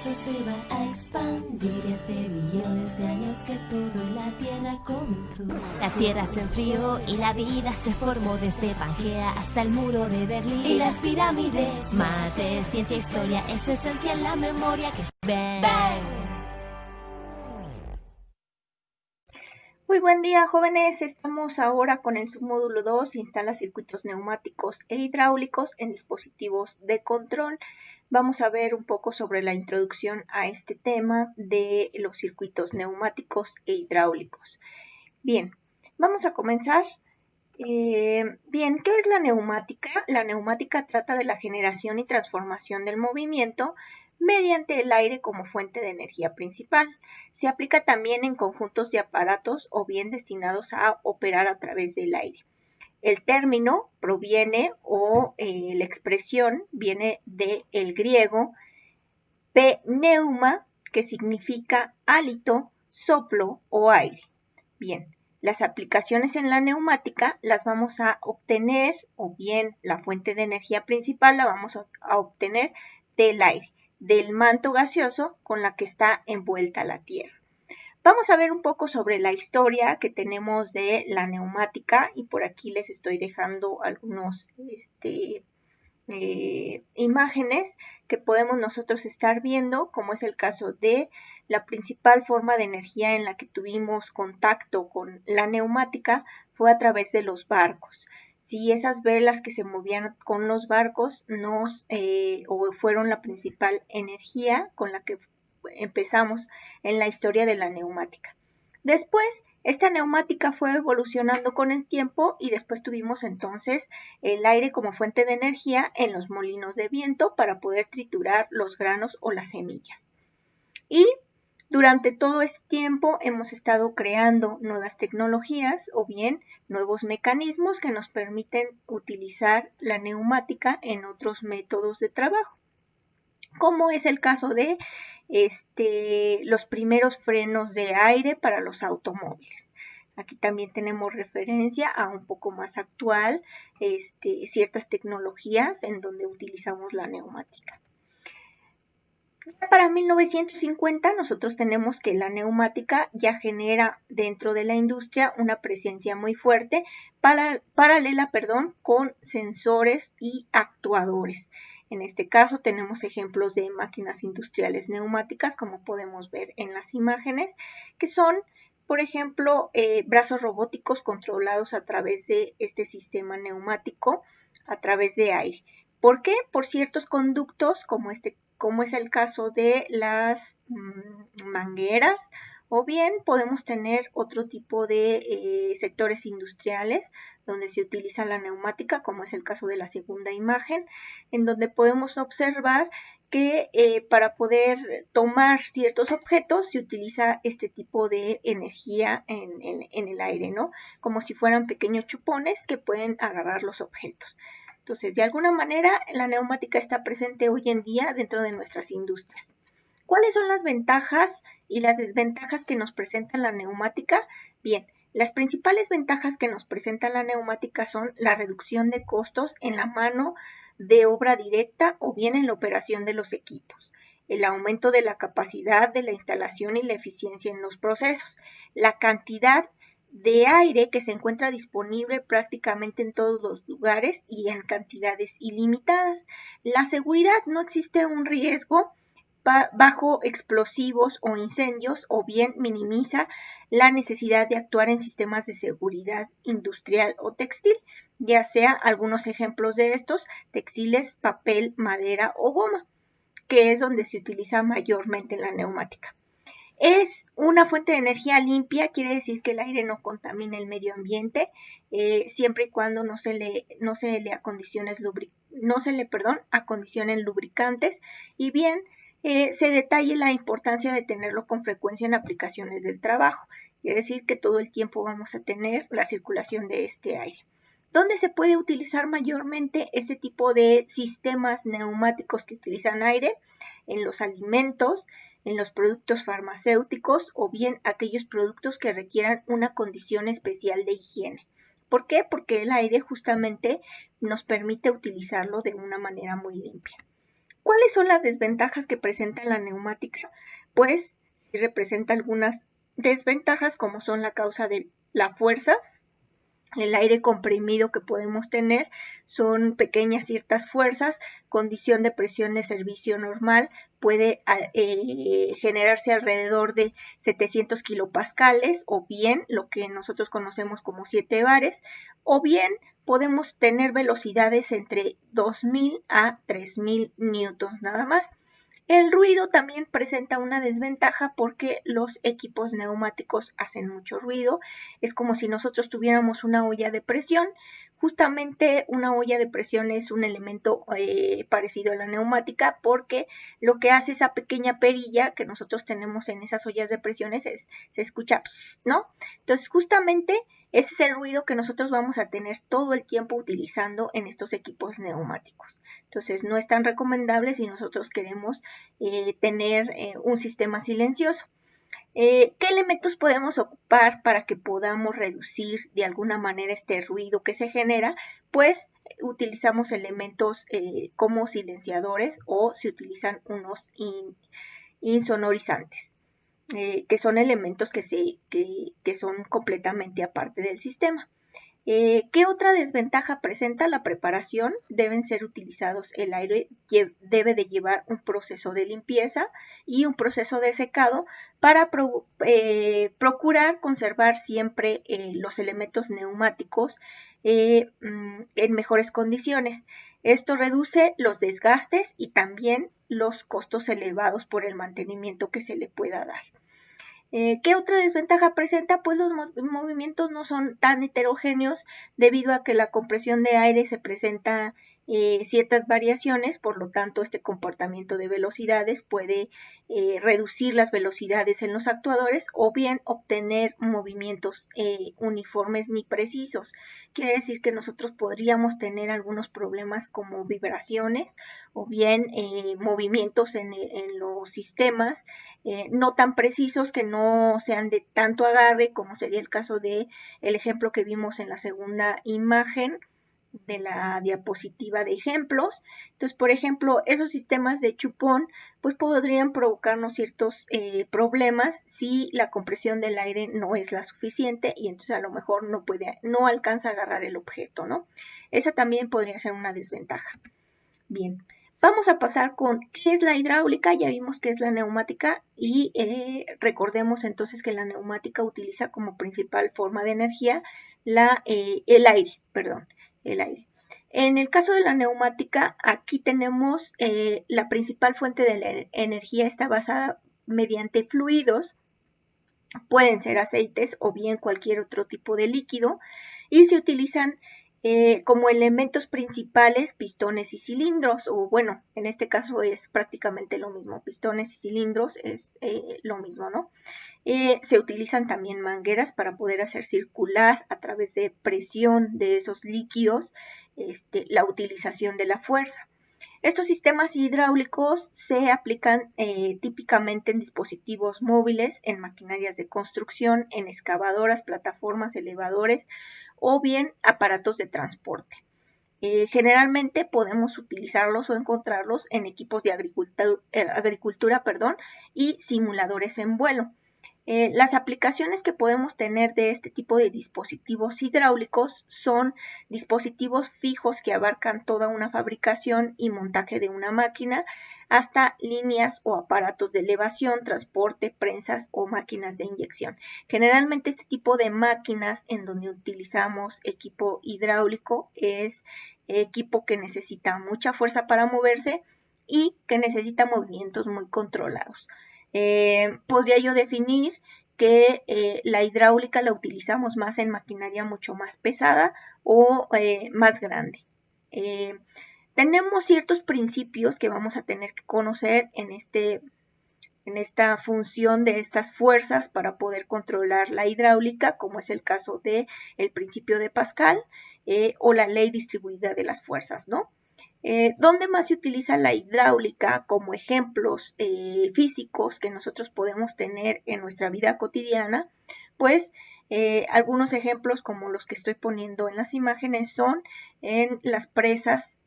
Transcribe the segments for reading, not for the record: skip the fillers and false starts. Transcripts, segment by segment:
universo se va a expandir y hace billones de años que todo en la Tierra comenzó. La Tierra se enfrió y la vida se formó desde Pangea hasta el muro de Berlín y las pirámides. Mates, ciencia, historia, es esencial la memoria que es Bang. Muy buen día, jóvenes. Estamos ahora con el submódulo 2, instala circuitos neumáticos e hidráulicos en dispositivos de control. Vamos a ver un poco sobre la introducción a este tema de los circuitos neumáticos e hidráulicos. Bien, vamos a comenzar. Bien, ¿qué es la neumática? La neumática trata de la generación y transformación del movimiento mediante el aire como fuente de energía principal. Se aplica también en conjuntos de aparatos o bien destinados a operar a través del aire. El término proviene la expresión viene del griego pneuma, que significa hálito, soplo o aire. Bien, las aplicaciones en la neumática las vamos a obtener, o bien la fuente de energía principal la vamos a obtener del aire, del manto gaseoso con la que está envuelta la Tierra. Vamos a ver un poco sobre la historia que tenemos de la neumática y por aquí les estoy dejando algunos imágenes que podemos nosotros estar viendo, como es el caso de la principal forma de energía en la que tuvimos contacto con la neumática fue a través de los barcos. Si esas velas que se movían con los barcos fueron la principal energía con la que empezamos en la historia de la neumática. Después, esta neumática fue evolucionando con el tiempo y después tuvimos entonces el aire como fuente de energía en los molinos de viento para poder triturar los granos o las semillas. Y durante todo este tiempo hemos estado creando nuevas tecnologías o bien nuevos mecanismos que nos permiten utilizar la neumática en otros métodos de trabajo, como es el caso de los primeros frenos de aire para los automóviles. Aquí también tenemos referencia a un poco más actual, ciertas tecnologías en donde utilizamos la neumática. Ya para 1950 nosotros tenemos que la neumática ya genera dentro de la industria una presencia muy fuerte, paralela con sensores y actuadores. En este caso tenemos ejemplos de máquinas industriales neumáticas, como podemos ver en las imágenes, que son, por ejemplo, brazos robóticos controlados a través de este sistema neumático, a través de aire. ¿Por qué? Por ciertos conductos, como es el caso de las mangueras, o bien podemos tener otro tipo de sectores industriales donde se utiliza la neumática, como es el caso de la segunda imagen, en donde podemos observar que para poder tomar ciertos objetos se utiliza este tipo de energía en el aire, ¿no? Como si fueran pequeños chupones que pueden agarrar los objetos. Entonces, de alguna manera, la neumática está presente hoy en día dentro de nuestras industrias. ¿Cuáles son las ventajas y las desventajas que nos presenta la neumática? Bien, las principales ventajas que nos presenta la neumática son la reducción de costos en la mano de obra directa o bien en la operación de los equipos, el aumento de la capacidad de la instalación y la eficiencia en los procesos, la cantidad de aire que se encuentra disponible prácticamente en todos los lugares y en cantidades ilimitadas. La seguridad, no existe un riesgo bajo explosivos o incendios, o bien minimiza la necesidad de actuar en sistemas de seguridad industrial o textil, ya sea algunos ejemplos de estos, textiles, papel, madera o goma, que es donde se utiliza mayormente la neumática. Es una fuente de energía limpia, quiere decir que el aire no contamina el medio ambiente, siempre y cuando no se le acondicionen lubricantes, y bien se detalle la importancia de tenerlo con frecuencia en aplicaciones del trabajo, quiere decir que todo el tiempo vamos a tener la circulación de este aire. ¿Dónde se puede utilizar mayormente este tipo de sistemas neumáticos que utilizan aire? En los alimentos, en los productos farmacéuticos o bien aquellos productos que requieran una condición especial de higiene. ¿Por qué? Porque el aire justamente nos permite utilizarlo de una manera muy limpia. ¿Cuáles ¿Cuáles son las desventajas que presenta la neumática? Pues sí representa algunas desventajas, como son la causa de la fuerza. El aire comprimido que podemos tener son pequeñas ciertas fuerzas, condición de presión de servicio normal puede generarse alrededor de 700 kilopascales, o bien lo que nosotros conocemos como 7 bares, o bien podemos tener velocidades entre 2000 a 3000 newtons nada más. El ruido también presenta una desventaja porque los equipos neumáticos hacen mucho ruido. Es como si nosotros tuviéramos una olla de presión. Justamente una olla de presión es un elemento parecido a la neumática, porque lo que hace esa pequeña perilla que nosotros tenemos en esas ollas de presión se escucha pss, ¿no? Entonces justamente ese es el ruido que nosotros vamos a tener todo el tiempo utilizando en estos equipos neumáticos. Entonces no es tan recomendable si nosotros queremos tener un sistema silencioso. ¿Qué elementos podemos ocupar para que podamos reducir de alguna manera este ruido que se genera? Pues utilizamos elementos como silenciadores, o se utilizan unos insonorizantes, que son elementos que son completamente aparte del sistema. ¿Qué otra desventaja presenta la preparación? Deben ser utilizados, el aire debe de llevar un proceso de limpieza y un proceso de secado para procurar conservar siempre los elementos neumáticos en mejores condiciones. Esto reduce los desgastes y también los costos elevados por el mantenimiento que se le pueda dar. ¿Qué otra desventaja presenta? Pues los movimientos no son tan heterogéneos, debido a que la compresión de aire se presenta ciertas variaciones. Por lo tanto, este comportamiento de velocidades puede reducir las velocidades en los actuadores, o bien obtener movimientos uniformes ni precisos. Quiere decir que nosotros podríamos tener algunos problemas como vibraciones, o bien movimientos en los sistemas no tan precisos, que no sean de tanto agarre, como sería el caso de el ejemplo que vimos en la segunda imagen de la diapositiva de ejemplos. Entonces, por ejemplo, esos sistemas de chupón pues podrían provocarnos ciertos problemas si la compresión del aire no es la suficiente, y entonces a lo mejor no alcanza a agarrar el objeto, ¿no? Esa también podría ser una desventaja. Bien. Vamos a pasar con qué es la hidráulica. Ya vimos qué es la neumática, y recordemos entonces que la neumática utiliza como principal forma de energía el aire. En el caso de la neumática, aquí tenemos la principal fuente de la energía está basada mediante fluidos, pueden ser aceites o bien cualquier otro tipo de líquido, y se utilizan como elementos principales pistones y cilindros, o bueno, en este caso es prácticamente lo mismo, pistones y cilindros es lo mismo, ¿no? Se utilizan también mangueras para poder hacer circular a través de presión de esos líquidos la utilización de la fuerza. Estos sistemas hidráulicos se aplican típicamente en dispositivos móviles, en maquinarias de construcción, en excavadoras, plataformas, elevadores o bien aparatos de transporte. Generalmente podemos utilizarlos o encontrarlos en equipos de agricultura y simuladores en vuelo. Las aplicaciones que podemos tener de este tipo de dispositivos hidráulicos son dispositivos fijos que abarcan toda una fabricación y montaje de una máquina, hasta líneas o aparatos de elevación, transporte, prensas o máquinas de inyección. Generalmente este tipo de máquinas en donde utilizamos equipo hidráulico es equipo que necesita mucha fuerza para moverse y que necesita movimientos muy controlados. Podría yo definir que la hidráulica la utilizamos más en maquinaria mucho más pesada o más grande. Tenemos ciertos principios que vamos a tener que conocer en esta función de estas fuerzas para poder controlar la hidráulica, como es el caso del principio de Pascal o la ley distribuida de las fuerzas, ¿no? ¿Dónde más se utiliza la hidráulica como ejemplos físicos que nosotros podemos tener en nuestra vida cotidiana? Pues algunos ejemplos como los que estoy poniendo en las imágenes son en las presas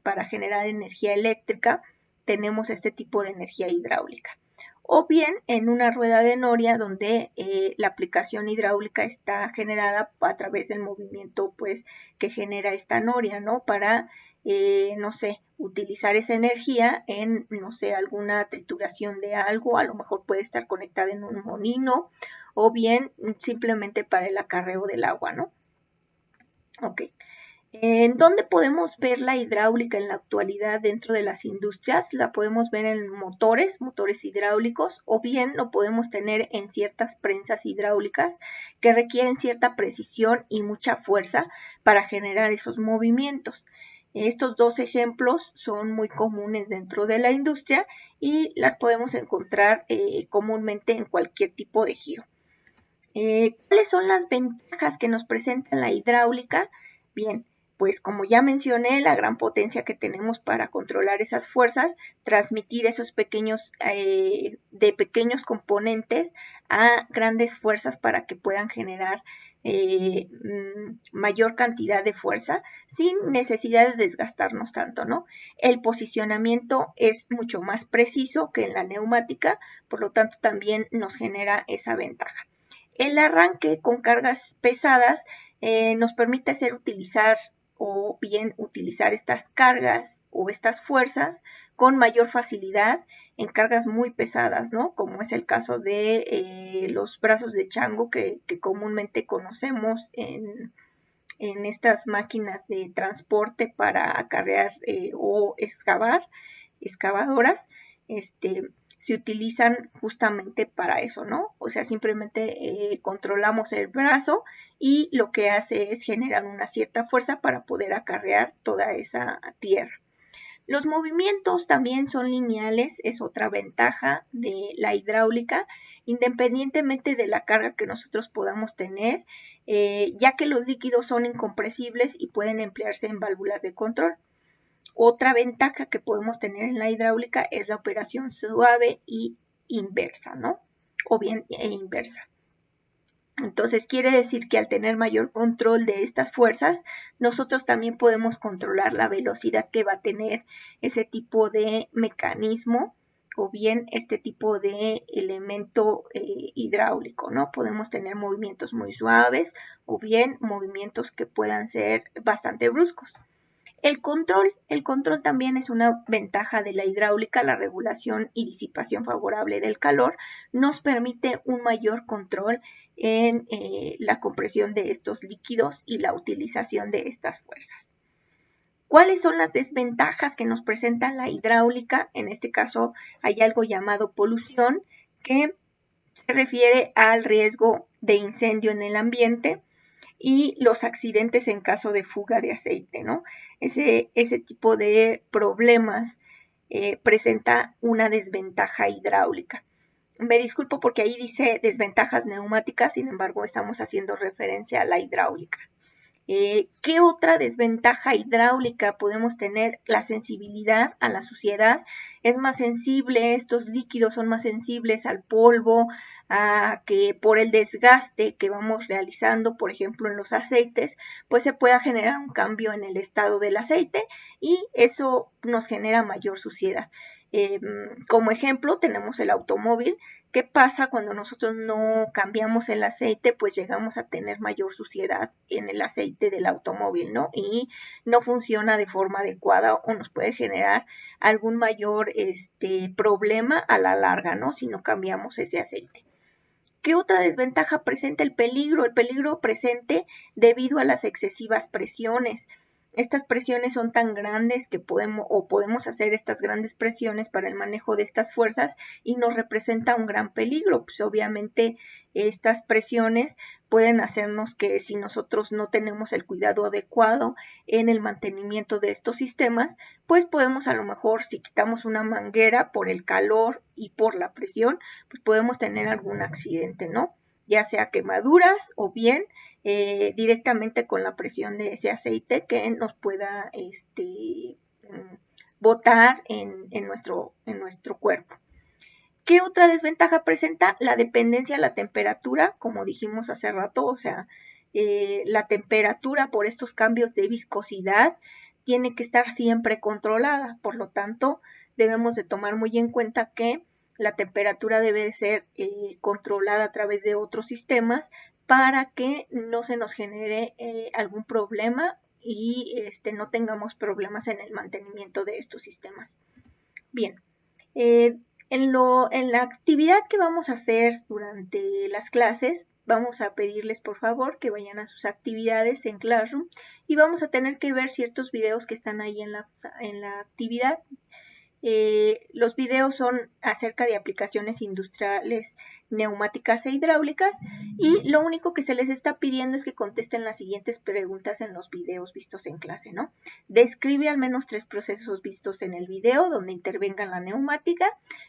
para generar energía eléctrica. tenemos este tipo de energía hidráulica. O bien en una rueda de noria donde la aplicación hidráulica está generada a través del movimiento pues que genera esta noria, ¿no? Para, no sé, utilizar esa energía en, no sé, alguna trituración de algo, a lo mejor puede estar conectada en un molino, o bien simplemente para el acarreo del agua, ¿no? Ok. ¿En dónde podemos ver la hidráulica en la actualidad dentro de las industrias? La podemos ver en motores hidráulicos, o bien lo podemos tener en ciertas prensas hidráulicas que requieren cierta precisión y mucha fuerza para generar esos movimientos. Estos dos ejemplos son muy comunes dentro de la industria y las podemos encontrar comúnmente en cualquier tipo de giro. ¿Cuáles son las ventajas que nos presenta la hidráulica? Bien, pues como ya mencioné, la gran potencia que tenemos para controlar esas fuerzas, transmitir esos pequeños componentes a grandes fuerzas para que puedan generar mayor cantidad de fuerza sin necesidad de desgastarnos tanto, ¿no? El posicionamiento es mucho más preciso que en la neumática, por lo tanto también nos genera esa ventaja. El arranque con cargas pesadas nos permite utilizar estas cargas o estas fuerzas con mayor facilidad en cargas muy pesadas, ¿no? Como es el caso de los brazos de chango que comúnmente conocemos en estas máquinas de transporte para acarrear o excavadoras, se utilizan justamente para eso, ¿no? O sea, simplemente controlamos el brazo y lo que hace es generar una cierta fuerza para poder acarrear toda esa tierra. Los movimientos también son lineales, es otra ventaja de la hidráulica, independientemente de la carga que nosotros podamos tener, ya que los líquidos son incompresibles y pueden emplearse en válvulas de control. Otra ventaja que podemos tener en la hidráulica es la operación suave y inversa, ¿no? O bien inversa. Entonces quiere decir que al tener mayor control de estas fuerzas, nosotros también podemos controlar la velocidad que va a tener ese tipo de mecanismo o bien este tipo de elemento hidráulico, ¿no? Podemos tener movimientos muy suaves o bien movimientos que puedan ser bastante bruscos. El control también es una ventaja de la hidráulica. La regulación y disipación favorable del calor nos permite un mayor control en la compresión de estos líquidos y la utilización de estas fuerzas. ¿Cuáles son las desventajas que nos presenta la hidráulica? En este caso hay algo llamado polución, que se refiere al riesgo de incendio en el ambiente y los accidentes en caso de fuga de aceite, ¿no? Ese tipo de problemas presenta una desventaja hidráulica. Me disculpo porque ahí dice desventajas neumáticas, sin embargo estamos haciendo referencia a la hidráulica. ¿Qué otra desventaja hidráulica podemos tener? La sensibilidad a la suciedad. Es más sensible, estos líquidos son más sensibles al polvo, a que por el desgaste que vamos realizando, por ejemplo en los aceites, pues se pueda generar un cambio en el estado del aceite y eso nos genera mayor suciedad. Como ejemplo tenemos el automóvil. ¿Qué pasa cuando nosotros no cambiamos el aceite? Pues llegamos a tener mayor suciedad en el aceite del automóvil, ¿no? Y no funciona de forma adecuada o nos puede generar algún mayor problema a la larga, ¿no? Si no cambiamos ese aceite. ¿Qué otra desventaja presenta el peligro? El peligro presente debido a las excesivas presiones. Estas presiones son tan grandes que podemos hacer estas grandes presiones para el manejo de estas fuerzas y nos representa un gran peligro. Pues obviamente estas presiones pueden hacernos que si nosotros no tenemos el cuidado adecuado en el mantenimiento de estos sistemas, pues podemos a lo mejor, si quitamos una manguera por el calor y por la presión, pues podemos tener algún accidente, ¿no? Ya sea quemaduras o bien directamente con la presión de ese aceite que nos pueda botar en nuestro cuerpo. ¿Qué otra desventaja presenta? La dependencia a la temperatura, como dijimos hace rato, o sea, la temperatura por estos cambios de viscosidad tiene que estar siempre controlada, por lo tanto, debemos de tomar muy en cuenta que la temperatura debe de ser controlada a través de otros sistemas para que no se nos genere algún problema y no tengamos problemas en el mantenimiento de estos sistemas. Bien, en la actividad que vamos a hacer durante las clases, vamos a pedirles por favor que vayan a sus actividades en Classroom y vamos a tener que ver ciertos videos que están ahí en la actividad. Los videos son acerca de aplicaciones industriales, neumáticas e hidráulicas y lo único que se les está pidiendo es que contesten las siguientes preguntas en los videos vistos en clase, ¿no? Describe al menos 3 procesos vistos en el video donde intervenga la neumática,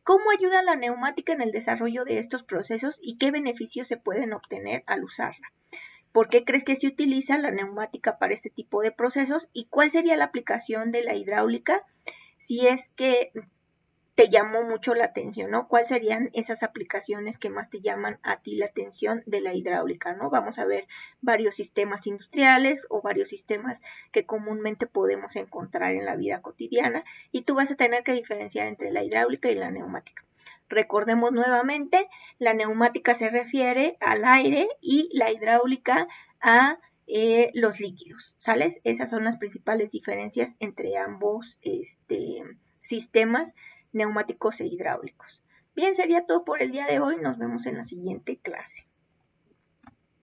cómo ayuda la neumática en el desarrollo de estos procesos y qué beneficios se pueden obtener al usarla. ¿Por qué crees que se utiliza la neumática para este tipo de procesos y cuál sería la aplicación de la hidráulica? Si es que te llamó mucho la atención, ¿no? ¿Cuáles serían esas aplicaciones que más te llaman a ti la atención de la hidráulica, ¿no? Vamos a ver varios sistemas industriales o varios sistemas que comúnmente podemos encontrar en la vida cotidiana y tú vas a tener que diferenciar entre la hidráulica y la neumática. Recordemos nuevamente, la neumática se refiere al aire y la hidráulica a los líquidos, ¿sales? Esas son las principales diferencias entre ambos sistemas neumáticos e hidráulicos. Bien, sería todo por el día de hoy. Nos vemos en la siguiente clase.